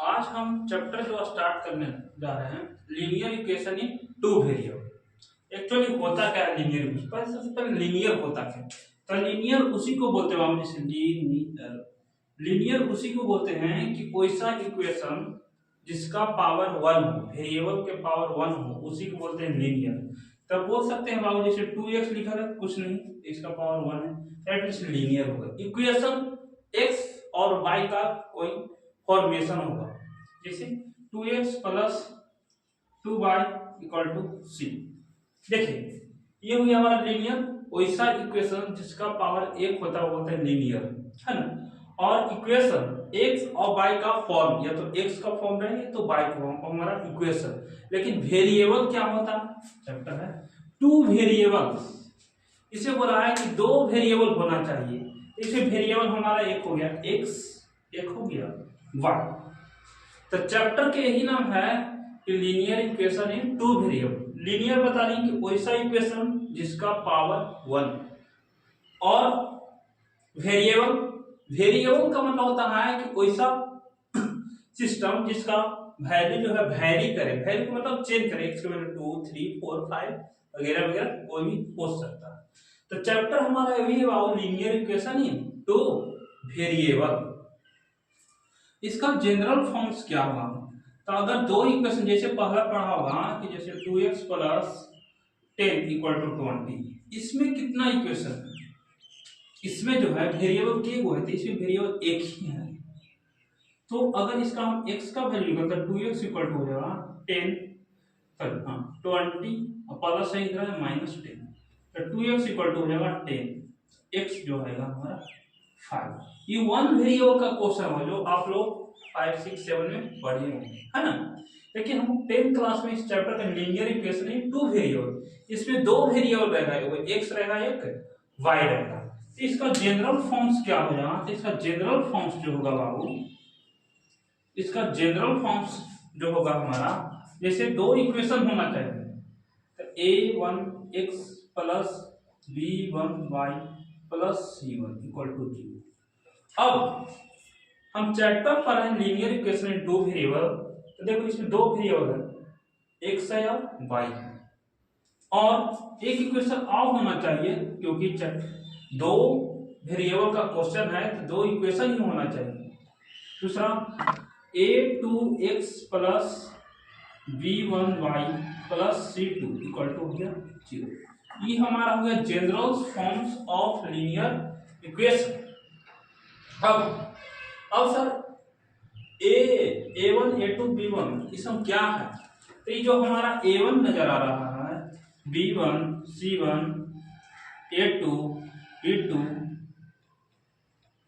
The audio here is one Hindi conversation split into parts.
आज हम चैप्टर जो स्टार्ट करने जा रहे हैं linear equation in two variable. Actually होता क्या है लीनियर इक्वेशन, पहले सबसे पहले लीनियर होता क्या है? तो लीनियर उसी को बोलते हैं हम, जैसे लीनियर लीनियर उसी को बोलते हैं कि कोई सा इक्वेशन जिसका पावर वन हो, वेरिएबल के पावर वन हो, उसी को बोलते हैं लीनियर। तब बोल सकते हैं बाबू जैसे 2x लिखा है कुछ नहीं, x का पावर वन है, दैट मींस लीनियर होगा। इक्वेशन x और y का कोई फॉर्मेशन होगा, जैसे 2x plus 2y equal to सी। देखिए ये हो गया हमारा लीनियर। वैसा इक्वेशन जिसका पावर एक होता है वो बोलते हैं लीनियर, है ना। और इक्वेशन x और y का फॉर्म, या तो x का फॉर्म रहे तो y का फॉर्म, हमारा इक्वेशन। लेकिन वेरिएबल क्या होता है, चैप्टर है टू वेरिएबल्स। इसे बोला है कि दो वेरिएबल होना चाहिए। इसे वेरिएबल हमारा एक हो गया x, एक हो गया y। तो चैप्टर के यही नाम है कि linear equation in two variable. Linear बता रही कि वैसा इक्वेशन जिसका पावर वन, और वेरिएबल, वेरिएबल का मतलब होता है कि वैसा सिस्टम जिसका वैल्यू जो है वैरी करे, वैल्यू मतलब चेंज करे, x की वैल्यू 2 3 4 5 वगैरह वगैरह कोई भी हो सकता है। तो चैप्टर हमारा यही है linear equation in two variable. इसका जनरल फॉर्म्स क्या होगा? तो अगर दो इक्वेशन जैसे पहला पढ़ा होगा कि जैसे 2x प्लस 10 इक्वल टू 20, इसमें कितना इक्वेशन है? इसमें जो है वेरिएबल के वो है, तो इसमें वेरिएबल एक ही है। तो अगर इसका हम x का वैल्यू निकालते 2x इक्वल टू हो जाएगा 10, सॉरी हाँ 20 और प्लस है इधर माइनस 10, तो 2x इक्वल टू हो जाएगा 10, x जो है हमारा 5। ये वन वेरिएबल का क्वेश्चन है जो आप लोग 5 6 7 में पढ़े होंगे, है ना। लेकिन हम 10th क्लास में इस चैप्टर का लीनियर इक्वेशन है टू वेरिएबल, इसमें दो वेरिएबल रहेगा, एक x रहेगा एक y रहेगा। तो इसका जनरल फॉर्म्स क्या हो जाएगा? तो इसका जनरल फॉर्म्स जो होगा बाबू, इसका जनरल फॉर्म्स जो होगा हमारा, जैसे दो इक्वेशन होना चाहिए, तो a1x plus b1y plus c1 equal to 0। अब हम चैप्टर पर हैं linear equation in two variable. तो देखो इसमें दो वेरिएबल है, x है और y है, और एक इक्वेशन और होना चाहिए क्योंकि दो वेरिएबल का क्वेश्चन है तो दो इक्वेशन ही होना चाहिए। दूसरा a2x plus b1y plus c2 equal to हो गया 0। ये हमारा हो गया general forms of linear equation. अब सर a1 a2 b1 इसमें क्या है? तो ये जो हमारा a1 नजर आ रहा है, b1 c1 a2 b2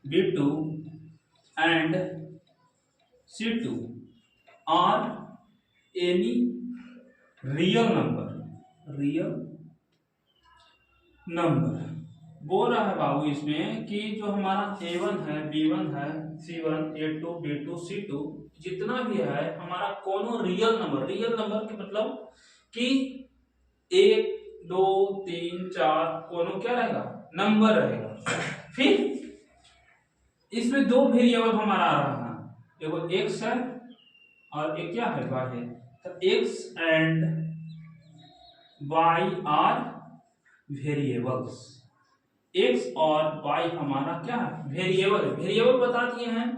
b2 and c2 are any real number बोल रहा है बाबू इसमें कि जो हमारा a1 है b1 है c1 a2 b2 c2 जितना भी है हमारा कोनो रियल नंबर के मतलब कि 1 2 3 4 कोनो क्या रहेगा, नंबर रहेगा। फिर इसमें दो वेरिएबल हमारा आ रहा है, देखो x है और एक क्या है y है। तो x and y are variables, x और y हमारा क्या है, वेरिएबल। वेरिएबल बता दिए हैं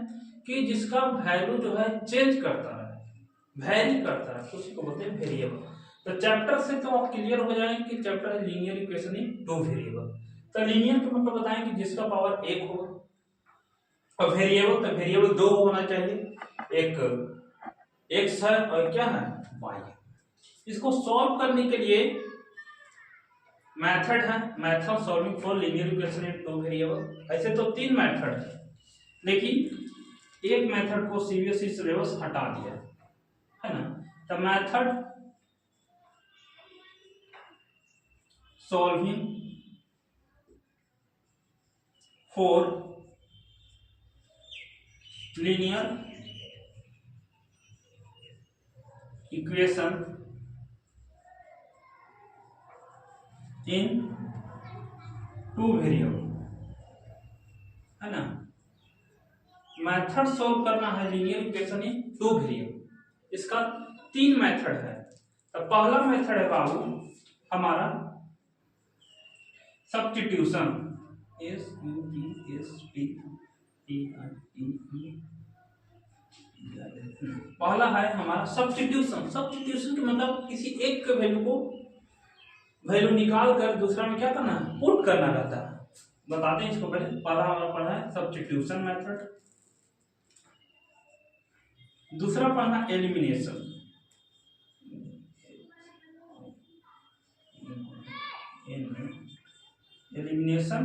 कि जिसका वैल्यू जो है चेंज करता है, वैरी करता है, उसी को बोलते हैं वेरिएबल। तो चैप्टर से तो आप क्लियर हो जाएंगे कि चैप्टर है linear equation in two variable. तो लीनियर का मतलब बताएं कि जिसका पावर एक होगा, और वेरिएबल तो वेरिएबल दो होना चाहिए, एक x है और क्या है y है। इसको सॉल्व करने के लिए मेथड है, method solving for linear equation in two variable. ऐसे तो तीन मेथड है, लेकिन एक मेथड को सीबीएसई सिलेबस हटा दिया है ना। तो method solving for linear equation in two variable, है ना। मेथड सोल्व करना है linear equation in two variable. इसका 3 मेथड है। तो पहला मेथड है बाबू हमारा सब्स्टिट्यूशन, पहला है हमारा सब्स्टिट्यूशन। सब्स्टिट्यूशन का मतलब किसी एक के वैल्यू को वैल्यू निकाल कर दूसरा में क्या करना है, पुट करना रहता है। बताते हैं इसको पहले। पहला हमारा पढ़ा है सब्स्टिट्यूशन मेथड, दूसरा पढ़ना एलिमिनेशन, एलिमिनेशन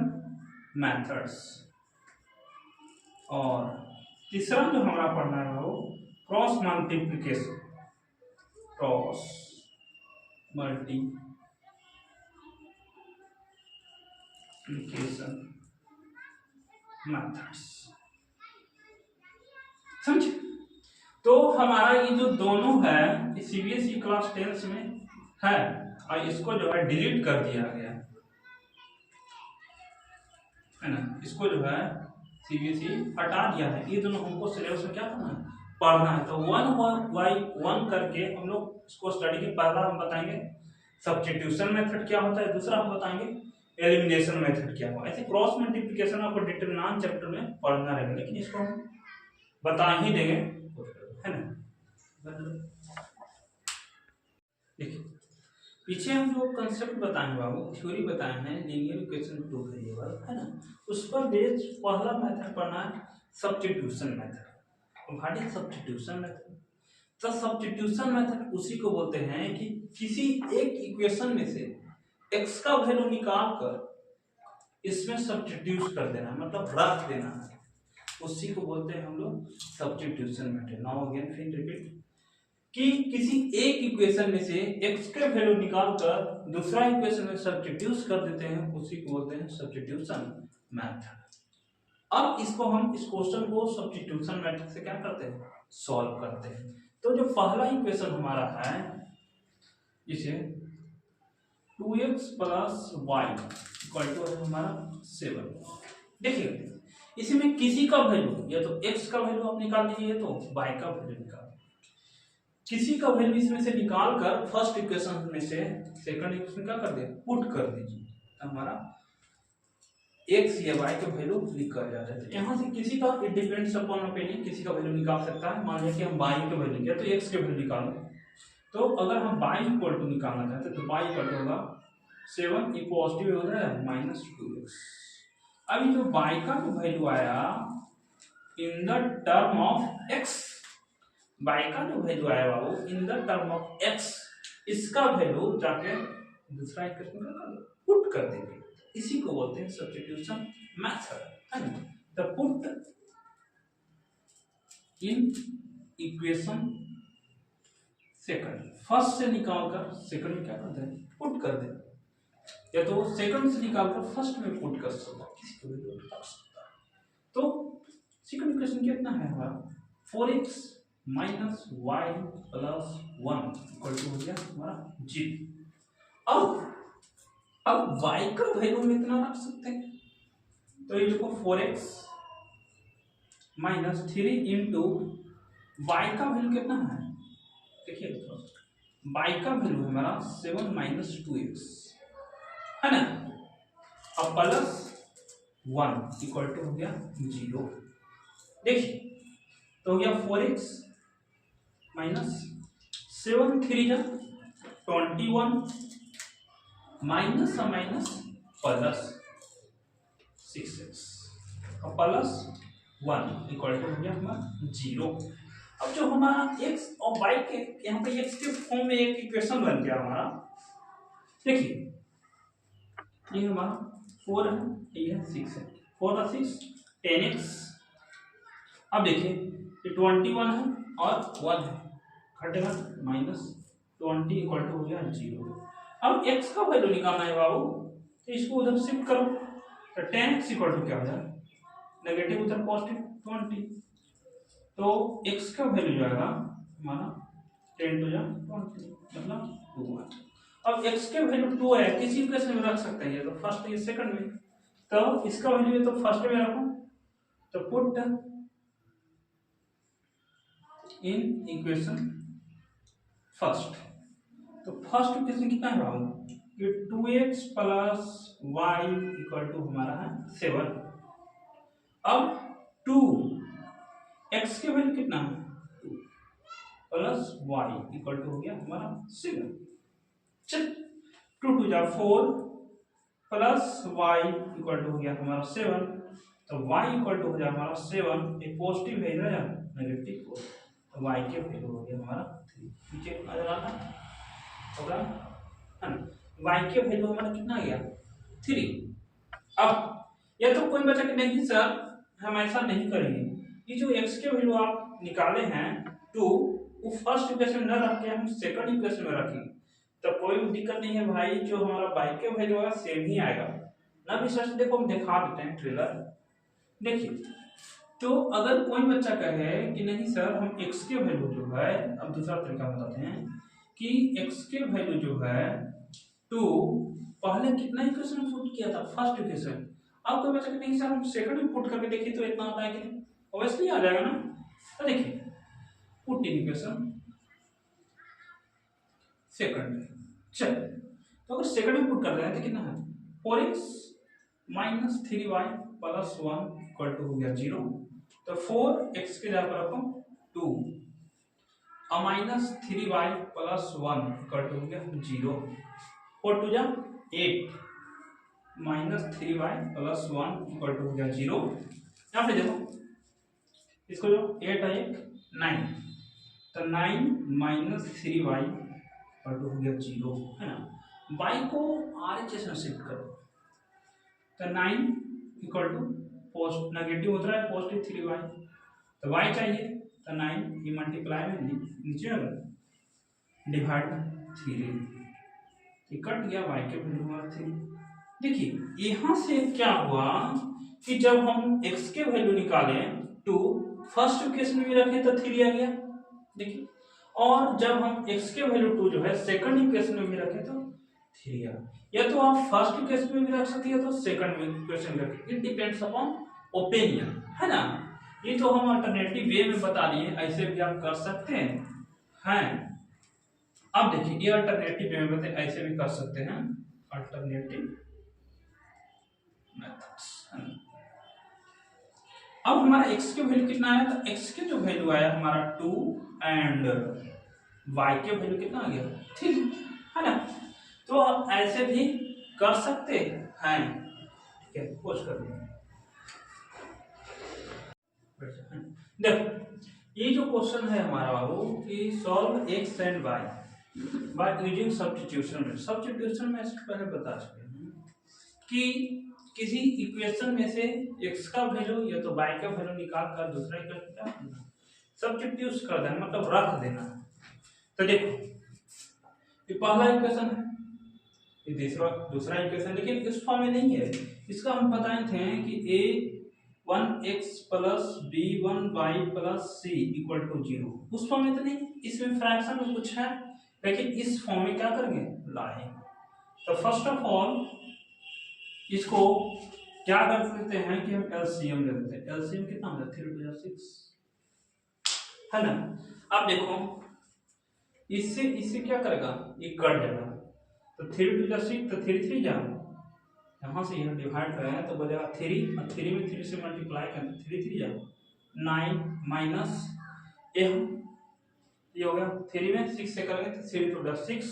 मेथड्स, और तीसरा जो हमारा पढ़ना है वो cross multiplication, cross multiplication methods. समझे? तो हमारा ये जो दोनों है सीबीएसई क्लास 10 में है, और इसको जो है डिलीट कर दिया गया है ना, इसको जो है सीबीएसई हटा दिया है। ये दोनों हमको सिलेबस में क्या करना है, पढ़ना है। तो 1 बाई 1 करके हम लोग इसको स्टडी के। पहला हम बताएंगे सब्स्टिट्यूशन मेथड क्या होता है, दूसरा हम बताएंगे एलिमिनेशन मेथड क्या हुआ। ऐसे क्रॉस मल्टीप्लिकेशन आपको डिटरमिनेंट चैप्टर में पढ़ना रहेगा, लेकिन इसको हम बता ही देंगे, है ना। देखिए पीछे हम जो कंसेप्ट बताए बाबू, थ्योरी बताए हैं लीनियर इक्वेशन टू वेरिएबल, है ना, उस पर बेस पहला मेथड पढ़ना है substitution method. What is substitution method? तो सब्स्टिट्यूशन मेथड उसी को बोलते हैं कि किसी एक इक्वेशन में से x का वैल्यू निकाल कर इसमें सब्स्टिट्यूट कर देना, मतलब रख देना है, उसी को बोलते हैं हम लोग सब्स्टिट्यूशन मेथड। नाउ अगेन फिर रिपीट कि किसी एक इक्वेशन में से x के वैल्यू निकाल कर दूसरा इक्वेशन में सब्स्टिट्यूट कर देते हैं, उसी को बोलते हैं सब्स्टिट्यूशन मेथड। अब इसको हम इस क्वेश्चन को सब्स्टिट्यूशन मेथड से क्या करते हैं, सॉल्व करते हैं। तो जो पहला इक्वेशन हमारा है इसे 2x plus Y equal to हमारा 7। देखिए इसमें किसी का वैल्यू, या तो x का वैल्यू आप निकाल लीजिए, तो y का वैल्यू निकाल, किसी का वैल्यू इसमें से निकाल कर फर्स्ट इक्वेशन में से सेकंड इक्वेशन क्या कर दे, पुट कर दीजिए। हमारा x या y का वैल्यू निकल जाता है। यहाँ से किसी का इट डिपेंड्स अपॉन ओपिनियन, किसी का वैल्यू निकाल सकता है। मान लीजिए कि हम y का वैल्यू किया तो x के वैल्यू निकालो, तो अगर हम y इक्वल टू निकालना चाहते हैं तो y इक्वल टू होगा 7, ये पॉजिटिव हो रहा है -2x। अभी जो y का जो वैल्यू आया in the term of x, y का जो वैल्यू आया बाबू in the term of x, इसका वैल्यू जाके दूसरा इक्वेशन का पुट कर देंगे, इसी को बोलते हैं सब्स्टिट्यूशन मेथड, है ना। The put in equation second, first से निकालकर सेकंड में क्या करते हैं, पुट कर देते, या तो सेकंड से निकालकर फर्स्ट में पुट कर सकता है, किसी को भी कर सकता है। तो सेकंड इक्वेशन कितना है हमारा 4x minus y plus 1 equal to हो गया हमारा 0। अब y का वैल्यू हम इतना रख सकते हैं, तो ये देखो 4x माइनस 3 इंटू वाई का वैल्यू कितना है, देखिए y का वैल्यू हमारा 7 माइनस 2x, है ना। अब प्लस 1 इक्वल टू हो गया 0। देखिए तो हो गया 4x minus 7 3 21 minus minus plus 6x और प्लस 1 इक्वल टू हो गया हमारा 0। अब जो हमारा x और y के यहाँ पे x के फॉर्म में एक इक्वेशन बन गया हमारा, देखिए ये हमारा 4 है, ये 6 है, 4 और 6 10x। अब देखिए ये 21 है और 1 है, घटेगा -20 इक्वल टू हो गया 0। अब x का वैल्यू निकालना है बाबू, तो इसको उधर शिफ्ट करो, तो 10x इक्वल टू क्या हो जाए, नेगेटिव उधर पॉजिटिव 20, तो x का वैल्यू जाएगा हमारा 10 to 20 मतलब 2। अब x के वैल्यू 2 है, किसी इक्वेशन में रख सकते हैं, तो फर्स्ट या सेकंड में, तो इसका वैल्यू है तो फर्स्ट में रखो, तो पुट इन इक्वेशन फर्स्ट। तो फर्स्ट इक्वेशन कितना है बाबू कि 2x plus Y equal to हमारा है 7। अब 2 x के वैल्यू कितना है 2 प्लस वाई इक्वल टू हो गया हमारा 7। चल 2 2 जा 4 प्लस वाई इक्वल टू हो गया हमारा 7। तो y इक्वल टू हो गया हमारा 7, एक पॉजिटिव है इधर या नेगेटिव 4, तो y के वैल्यू हो गया हमारा 3। नीचे नजर आता होगा है ना। y के वैल्यू हमारा कितना आ गया 3। अब या तो कोई बच्चा कि नहीं सर हम ऐसा नहीं करेंगे, ये जो x के वैल्यू आप निकाले हैं 2 वो फर्स्ट इक्वेशन न रख के हम सेकंड इक्वेशन में रखेंगे, तो कोई दिक्कत नहीं है भाई, जो हमारा y के वैल्यू होगा सेम ही आएगा ना। भी सच देखो हम दिखा देते हैं ट्रेलर, देखिए। तो अगर कोई बच्चा कहे कि नहीं सर हम x के वैल्यू जो है, अब दूसरा तरीका बताते हैं कि x के वैल्यू जो है 2 पहले कितना इक्वेशन पुट किया था फर्स्ट इक्वेशन, अब कोई बच्चा नहीं सर हम सेकंड में पुट करके देखिए तो इतना आता है कि ऑब्वियसली आ जाएगा ना। तो देखिए पुट इन इक्वेशन सेकंड, चल तो अगर सेकंड में पुट कर रहे हैं तो कितना है 4x minus 3y plus 1 equal to हो गया 0। तो 4x के जगह पर रखो 2 और minus 3y plus 1 equal to हो गया 0। 4 2 जा 8 minus 3y plus 1 equal to हो गया 0। यहाँ पे देखो इसको जो 8 है 9, तो 9 माइनस 3y इक्वल टू हो गया 0 है ना। y को RHS में शिफ्ट करो, तो 9 इक्वल टू पोस्ट नेगेटिव होता है पॉजिटिव 3y, तो y चाहिए तो 9 ये मल्टीप्लाई में नीचे डिवाइड 3, ये कट गया y के वैल्यू हमारा 3। देखिए यहाँ से क्या हुआ कि जब हम x के वैल्यू निकालें 2 फर्स्ट इक्वेशन में रखें तो 3 आ गया, देखिए। और जब हम x के वैल्यू 2 जो है सेकंड इक्वेशन में भी रखें तो 3 आ, या तो आप फर्स्ट इक्वेशन में भी रख सकते हैं तो सेकंड में इक्वेशन में रखें, इट डिपेंड्स अपॉन ओपिनियन है ना। ये तो हम अल्टरनेटिव वे में बता दिए, ऐसे भी आप कर सकते हैं। अब देखिए ये अल्टरनेटिव वे में ऐसे भी कर सकते हैं, अल्टरनेटिव मेथड्स। अब हमारा x के वैल्यू कितना आया, तो x के जो वैल्यू आया हमारा 2 एंड y के वैल्यू कितना आ गया 3 है ना। तो आप ऐसे भी कर सकते हैं, ठीक है। पोस्ट कर दिया, देखो ये जो क्वेश्चन है हमारा बाबू कि solve x and y by using substitution. Substitution में इससे पहले बता चुके हैं कि किसी इक्वेशन में से x का वैल्यू या तो y का वैल्यू निकाल कर दूसरा इक्वेशन सब्स्टिट्यूट कर देना, मतलब रख देना। तो देखो ये पहला इक्वेशन है, ये दूसरा इक्वेशन, लेकिन इस फॉर्म में नहीं है। इसका हम बताए थे कि a1x plus b1y plus c equal to 0, उस फॉर्म में तो नहीं, इसमें फ्रैक्शन में कुछ है, लेकिन इस फॉर्म में क्या करेंगे लाएंगे। तो फर्स्ट ऑफ ऑल इसको क्या कर सकते हैं कि हम एलसीएम ले लेते हैं। एलसीएम कितना होता है 3 2 6 है ना। अब देखो इससे क्या करेगा, ये कट जाएगा, तो 3 2 6 तो 3 3 जा, यहाँ से यहाँ डिवाइड करें तो बचेगा 3 और 3 में 3 से मल्टीप्लाई करें तो 3 3 जा 9 माइनस ये हो गया 3 में 6 से करेंगे तो 3 2 6,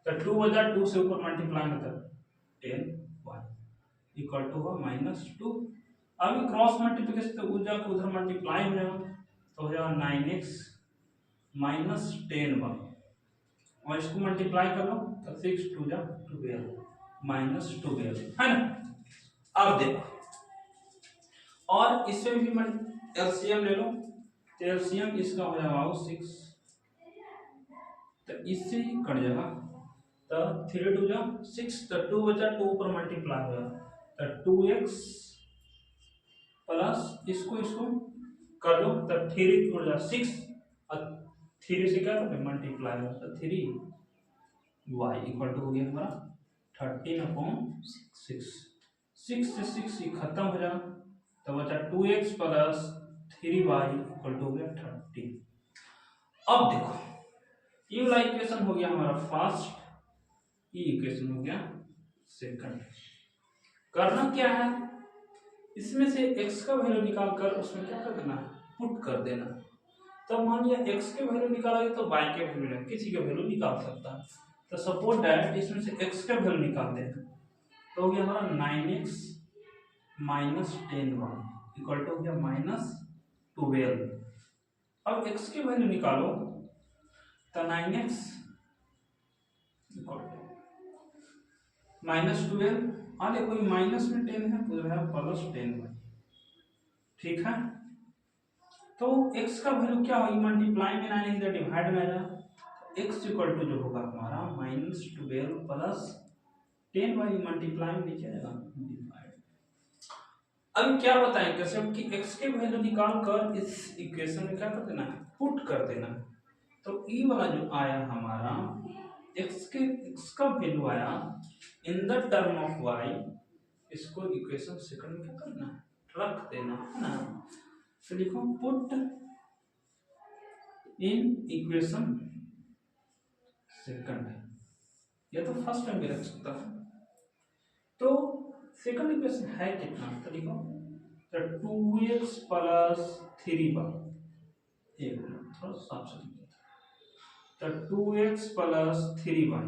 तो 2 बचा 2 से ऊपर मल्टीप्लाई होता है 10 इक्वल टू होगा -2। अब क्रॉस मल्टीप्लिकेशन तो उधर को उधर मल्टीप्लाई हो जाएगा, तो हो जाएगा 9x माइनस 10y, और इसको मल्टीप्लाई कर लो तो 6 2 जा 12 माइनस 12 है ना। अब देखो और इसमें भी एलसीएम ले लो, तो एलसीएम इसका हो जाएगा 6, तो इससे ही कट जाएगा, तो 3 2 जा 6, तो 2 बचा 2 ऊपर मल्टीप्लाई हो जाएगा, तो 2x प्लस इसको कर लो, तो 3 2 जा 6 और 3 से क्या करें मल्टीप्लाई हो, तो 3y इक्वल टू हो गया हमारा 13/6। 6 से 6 ये खत्म हो जाएगा, तो बचा 2x plus 3y equal to हो गया 30। अब देखो ये वाला इक्वेशन हो गया हमारा फर्स्ट, ये इक्वेशन हो गया सेकंड। करना क्या है, इसमें से x का वैल्यू निकाल कर उसमें क्या कर देना है, पुट कर देना। तब मान लिया x के वैल्यू निकालोगे तो y के वैल्यू किसी के वैल्यू निकाल सकता है। तो सपोज दैट इसमें से x का वैल्यू निकाल देना, तो हो गया हमारा 9x minus 10y equal to हो गया माइनस 12। अब x की वैल्यू निकालो तो 9x इक्वल टू माइनस 12, हाँ देखो माइनस में 10 है तो है प्लस 10y, ठीक है। तो x का वैल्यू क्या होगी, मल्टीप्लाई में 9 इधर डिवाइड में आ रहा, x इक्वल टू जो होगा हमारा माइनस 12 प्लस 10y, मल्टीप्लाई में नीचे आएगा डिवाइड। अब क्या बताएं कैसे कि x के वैल्यू निकाल कर इस इक्वेशन में क्या कर देना है, पुट कर देना। तो ई वाला जो आया हमारा x का वैल्यू आया in the term of y, इसको इक्वेशन सेकंड में क्या करना है, रख देना है ना। तो लिखो पुट इन इक्वेशन सेकंड, या तो फर्स्ट में भी रख सकता है। तो सेकंड इक्वेशन है कितना, तो लिखो तो 2x प्लस 3y, एक मिनट थोड़ा साफ से लिखो, तो 2x plus 3y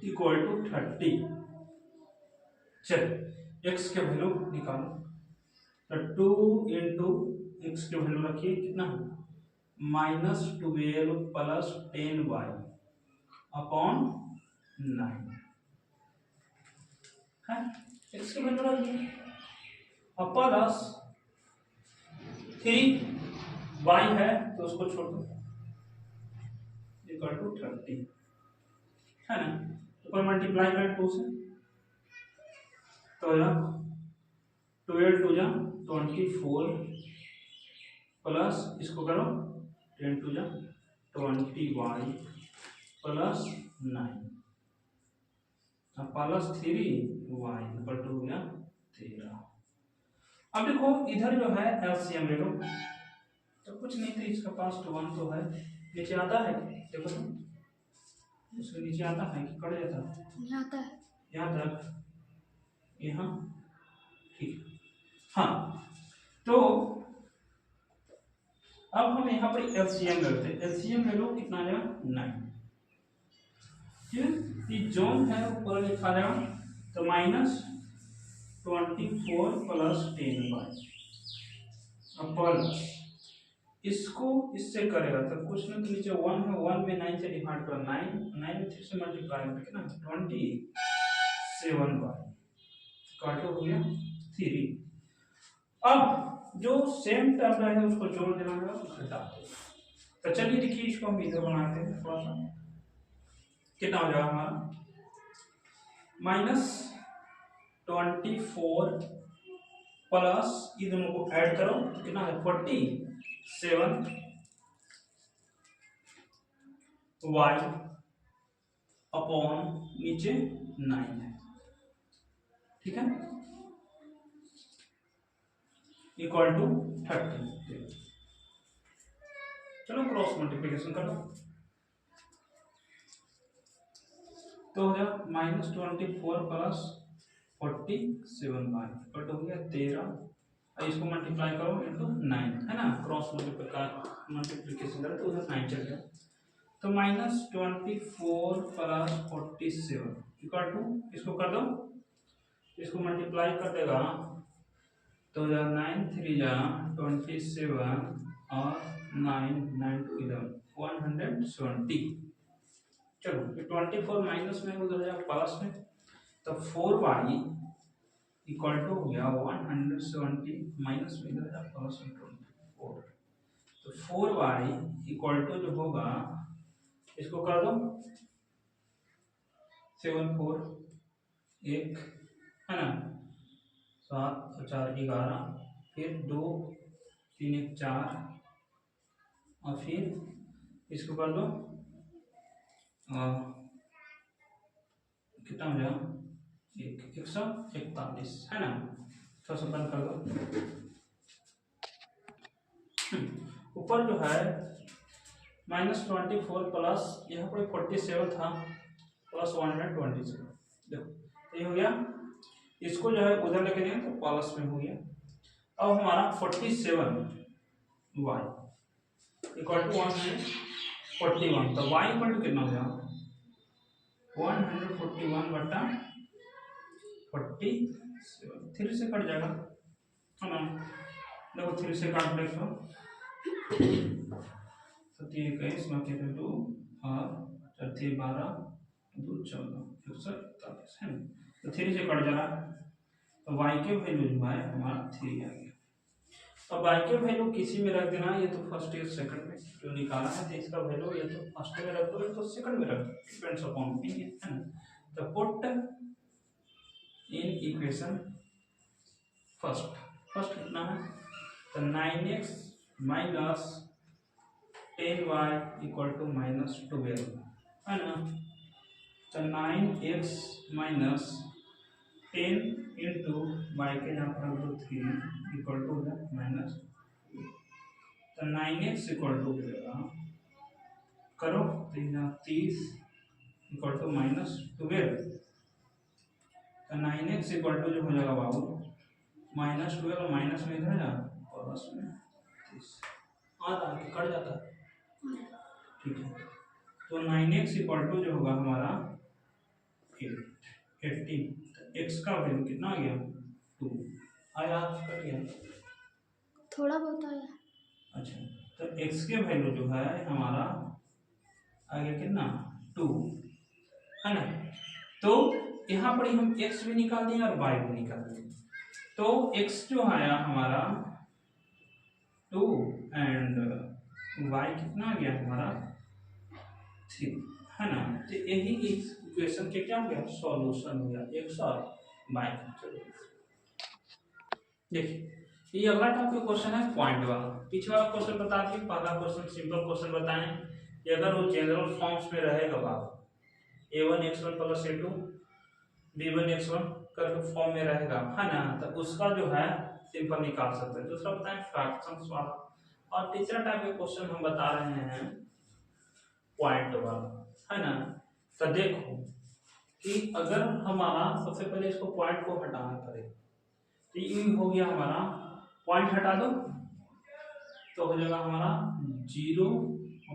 equal to 30। चल x के वैल्यू निकालो, तो 2 इंटू एक्स के वैल्यू रखिए कितना, माइनस 12 प्लस 10y अपॉन 9 है, एक्स के वैल्यू रख दिए। अब प्लस 3y है तो उसको छोड़ दो इक्वल टू 30 है ना, ऊपर मल्टीप्लाई करें 2 से तो या 12 टू जा 24 प्लस इसको करो 10 टू जा 20y plus 9 plus 3y equal to हो गया 13। अब देखो इधर जो है एलसीएम ले लो, तो कुछ नहीं तो इसका पास तो 1 तो है, नीचे आता है देखो तो इसके नीचे आता है कि कट जाता है, यहाँ आता है, यहाँ तक, यहाँ ठीक। हाँ तो अब हम यहाँ पर एलसीएम लेते हैं, एलसीएम ले लो कितना आ जाएगा 9, ये जोन है ऊपर लिखा जाएगा तो माइनस 24 प्लस 10y प्लस इसको इससे करेगा तो कुछ नहीं तो नीचे 1 है, 1 में 9 से डिवाइड करो 9, 9 में 3 से मल्टीप्लाई करके कितना 27y काटो हो गया 3। अब जो सेम टर्म है उसको जोड़ देना है, घटा दो। तो चलिए देखिए इसको हम इधर बनाते हैं थोड़ा सा, कितना हो जाएगा हमारा माइनस 24 प्लस ये दोनों को ऐड करो तो कितना है 47 y अपॉन नीचे 9 है, ठीक है, इक्वल टू 30। चलो क्रॉस मल्टीप्लिकेशन करो तो हो जाएगा minus 24 plus 47y equal to हो गया 13, इसको मल्टीप्लाई करो इंटू 9 है ना, क्रॉस मल्टीप्लिकेशन करो तो उधर 9 चल गया, तो माइनस 24 प्लस 47 इक्वल टू इसको कर दो, इसको मल्टीप्लाई कर देगा तो 9 3 जा 27 और 9 9 टू 11 170। चलो ये 24 माइनस में उधर जाएगा प्लस में, तो 4y इक्वल टू हो गया 170 माइनस में इधर जाएगा प्लस में 24, तो 4y इक्वल टू जो होगा इसको कर दो 7 4 1 है ना, 7 4 11 फिर 2 3 1 4 और फिर इसको कर दो कितना हो जाएगा 141 है ना, थोड़ा सा बंद कर दो। ऊपर जो है -24 प्लस यहाँ पर 47 था प्लस 127, देखो ये हो गया। इसको जो है उधर लेके गए तो प्लस में हो गया। अब हमारा 47y इक्वल टू 141, तो y इक्वल टू कितना हो जाएगा 141 बटा 47, 3 से कट जाएगा है ना। देखो 3 से काट दे तो 3 21 बाकी 2 और 4 12 2 14 141 है ना। तो 3 से कट जा रहा है, तो y के वैल्यू जो है हमारा 3 आ गया। अब y के वैल्यू किसी में रख देना, ये तो फर्स्ट या सेकंड में जो निकाला है तो इसका वैल्यू या तो फर्स्ट में रख दो या तो सेकंड में रख दो, डिपेंड्स अपॉन है ना। तो पुट इन इक्वेशन फर्स्ट कितना है, तो 9x minus 10y equal to -12 है ना। तो 9x माइनस 10 इंटू y के यहाँ पर 3 इक्वल टू माइनस, तो 9x इक्वल टू करो तो यहाँ 30 इक्वल टू -12, तो 9x इक्वल टू जो हो जाएगा बाबू -12 माइनस में इधर जा प्लस में 30 आधा कट जाता है, ठीक है। तो 9x इक्वल टू जो होगा हमारा 18, तो x का वैल्यू कितना आ गया 2 आया, कट गया थोड़ा बहुत आया। अच्छा, तो x के वैल्यू जो है हमारा आ गया कितना 2 है ना। तो यहाँ पर हम x भी निकाल दें और y भी निकाल दें, तो x जो आया हमारा 2 एंड y कितना आ गया हमारा 3 है ना। तो यही इस इक्वेशन के क्या हो गया सॉल्यूशन हो गया 122। देखिए ये अगला टॉपिक क्वेश्चन है पॉइंट वाला। पिछला वाला क्वेश्चन बता दिए, पहला क्वेश्चन सिंपल क्वेश्चन बताएं कि अगर वो जनरल फॉर्म्स में रहेगा बात a1 x1 plus a2 b1 x1 करके फॉर्म में रहेगा है ना, तो उसका जो है सिंपल निकाल सकते हैं। दूसरा बताएं फ्रैक्शंस वाला, और तीसरा टाइप का क्वेश्चन हम बता रहे हैं पॉइंट वाला है ना। तो देखो कि अगर हमारा सबसे पहले इसको पॉइंट को हटाना पड़ेगा, तो ये हो गया हमारा पॉइंट हटा दो तो हो जाएगा हमारा 0,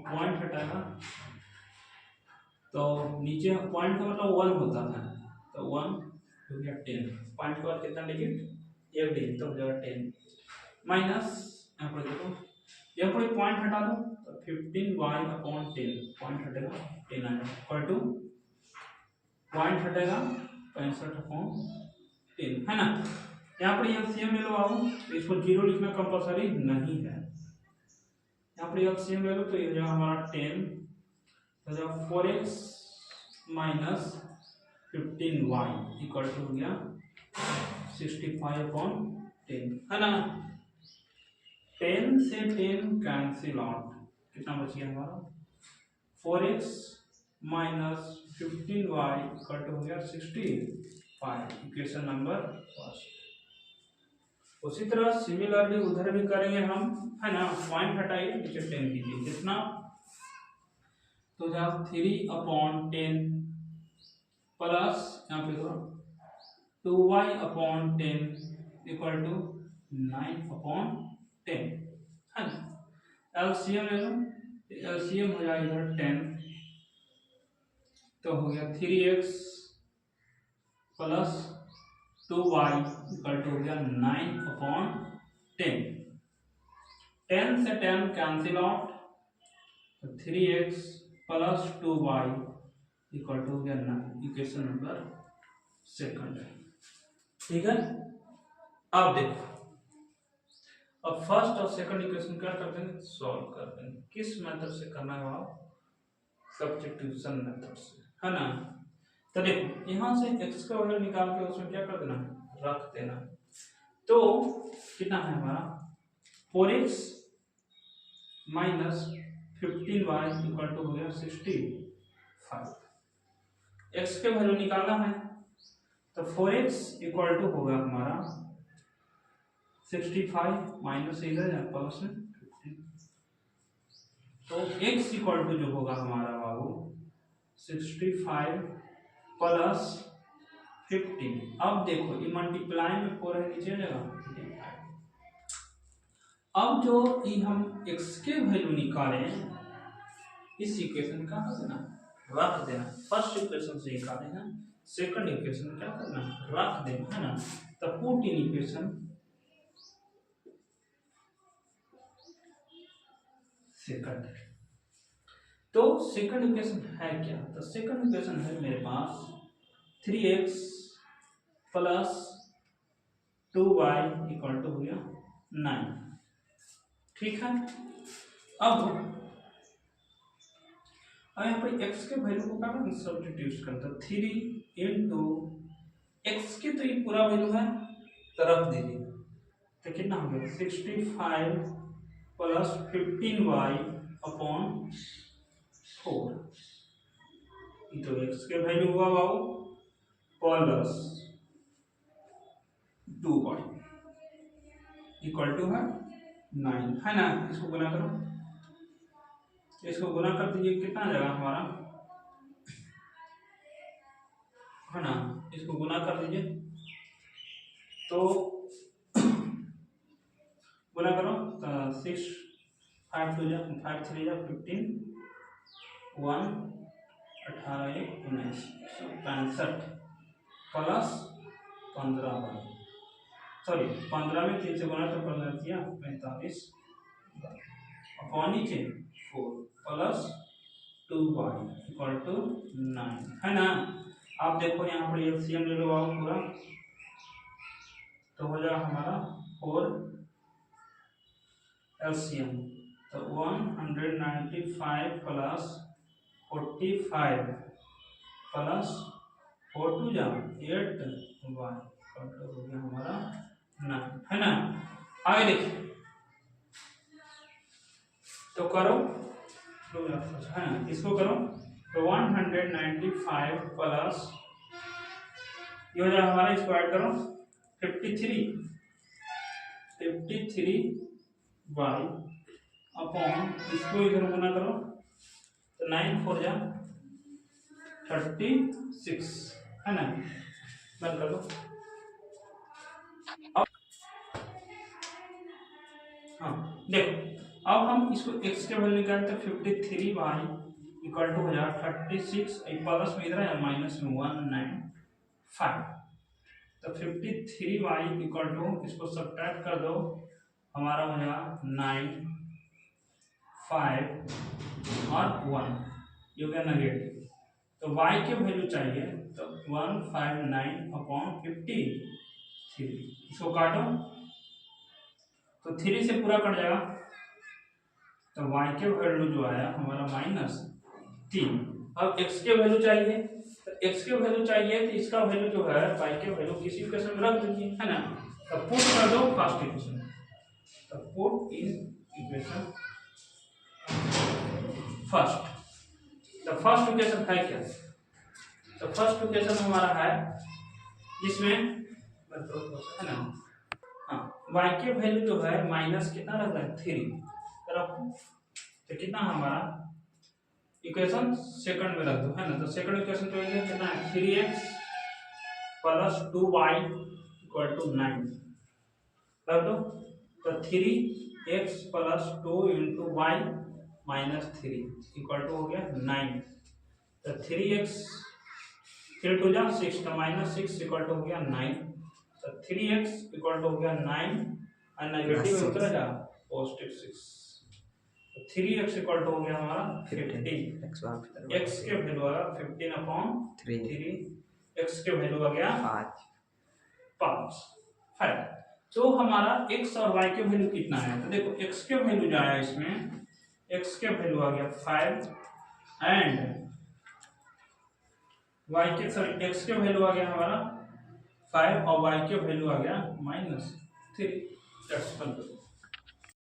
पॉइंट हटाएगा तो नीचे पॉइंट का मतलब 1 होता था, तो 1 हो गया 10, पॉइंट के बाद कितना डिजिट 1 डिजिट, तो हो जाएगा 10 माइनस यहाँ पर देखो यहाँ पर पॉइंट हटा दो तो 15y/10, पॉइंट हटेगा 10 आएगा इक्वल टू पॉइंट हटेगा 65/10 है ना। यहाँ पर एलसीएम ले लो आओ, इसको 0 लिखना कंपलसरी नहीं है। यहाँ पर एलसीएम ले लो तो ये हो जाएगा हमारा 10 हो जाएगा 4x minus 15y equal to हो गया 65/10 है ना। 10 से 10 कैंसिल आउट, कितना बच गया हमारा 4x minus 15y equal to हो गया 65, इक्वेशन नंबर फर्स्ट। उसी तरह सिमिलरली उधर भी करेंगे हम है ना। पॉइंट हटाइए नीचे 10 कीजिए कितना, तो जब 3/10 प्लस यहाँ पे 2y/10 इक्वल टू 9/10 है ना। एलसीएम ले लो, एलसीएम हो जाएगा इधर 10 तो हो गया 3x plus 2y equal to हो गया 9/10, 10 से 10 कैंसिल आउट तो 3x plus 2y equal to हो गया 9, इक्वेशन नंबर सेकंड, ठीक है। अब देखो अब फर्स्ट और सेकंड इक्वेशन क्या कर देंगे सॉल्व कर देंगे। किस मेथड से करना है आप सब्स्टिट्यूशन मेथड से है ना। तो देखो यहाँ से x का वैल्यू निकाल के उसमें क्या कर देना रख देना, तो कितना है हमारा 4x minus 15y equal to हो गया 65, x के वैल्यू निकालना है तो 4x इक्वल टू होगा हमारा 65 माइनस इधर प्लस में 15, तो x इक्वल टू जो होगा हमारा बाबू 65 प्लस 15। अब देखो ये मल्टीप्लाई में 4 है, नीचे जाएगा। अब जो ये हम x के वैल्यू निकाले इस इक्वेशन का देना रख देना। फर्स्ट इक्वेशन से निकाले हैं, सेकंड इक्वेशन क्या करना रख देना, है ना। तो पुट इन इक्वेशन सेकंड। तो सेकंड इक्वेशन है क्या? तो सेकंड इक्वेशन है मेरे पास 3x plus 2y equal to हो गया 9। ठीक है। अब यहाँ पर x के वैल्यू को क्या करना सब्स्टिट्यूट करता है। 3 इंटू एक्स की तो ये पूरा वैल्यू है तो रख दीजिए, तो कितना हो गया 65 प्लस 15y अपॉन 4। ये तो x के वैल्यू हुआ बाबू प्लस 2y इक्वल टू है 9, है ना। इसको गुना करो, इसको गुना कर दीजिए, कितना आ जाएगा हमारा, है ना। इसको गुना कर दीजिए, तो गुना करो तो 6 5 2 5 3 15 1 18 1 19 65 प्लस 15 सॉरी 15 में 3 से गुना तो 15 किया 45 अपॉन नीचे 4 प्लस 2y इक्वल टू 9, है ना। आप देखो यहाँ पर एलसीएम ले लो आओ पूरा, तो हो जाएगा हमारा 4 एलसीएम, तो 195 प्लस 45 प्लस 4 2 जा 8 y हो गया हमारा 9, है ना। आगे देखिए तो करो, है ना, इसको करो तो 195 प्लस ये हो जाएगा हमारा, इसको ऐड करो 53 y अपॉन इसको इधर गुना करो तो 9 4 जा 36, है ना। बंद कर दो। अब हाँ देखो, अब हम इसको x के वैल्यू निकालते हैं 53y इक्वल टू हो जाएगा 36 प्लस में इधर है माइनस में 195, तो 53y इक्वल टू इसको सब्ट्रैक्ट कर दो, हमारा हो जाएगा 9 5 और 1, ये हो गया नेगेटिव। तो y के वैल्यू चाहिए तो 159 अपॉन 53, इसको काटो तो 3 से पूरा कट जाएगा, तो y के वैल्यू जो आया हमारा -3। अब x के वैल्यू चाहिए, तो x के वैल्यू चाहिए तो इसका वैल्यू जो है y के वैल्यू किसी इक्वेशन में रख दीजिए, है ना। तो पुट कर दो फर्स्ट इक्वेशन, तो पुट इन इक्वेशन फर्स्ट। तो फर्स्ट इक्वेशन है क्या? तो फर्स्ट इक्वेशन हमारा है जिसमें है ना, हाँ y के वैल्यू जो है माइनस कितना रहता है 3 तरफ, तो कितना हमारा इक्वेशन सेकंड में रख दो, है ना। तो सेकंड इक्वेशन जो है कितना है 3x plus 2y equal to 9 रख दो, तो 3x plus 2 into y minus 3 equal to हो गया 9, तो 3x 3 2 जा 6 तो माइनस 6 इक्वल टू हो गया 9, तो 3x इक्वल टू हो गया 9 और नेगेटिव में उतरा जा पॉजिटिव 6, तो 3x इक्वल टू हो गया हमारा 15, x के वैल्यू आ 15 अपॉन 3, x के वैल्यू आ गया 5 है। तो हमारा x और y के वैल्यू कितना है? तो देखो x के वैल्यू जो आया इसमें, x के वैल्यू आ गया 5 एंड y के सॉरी x के वैल्यू आ गया हमारा 5 और y के वैल्यू आ गया -3।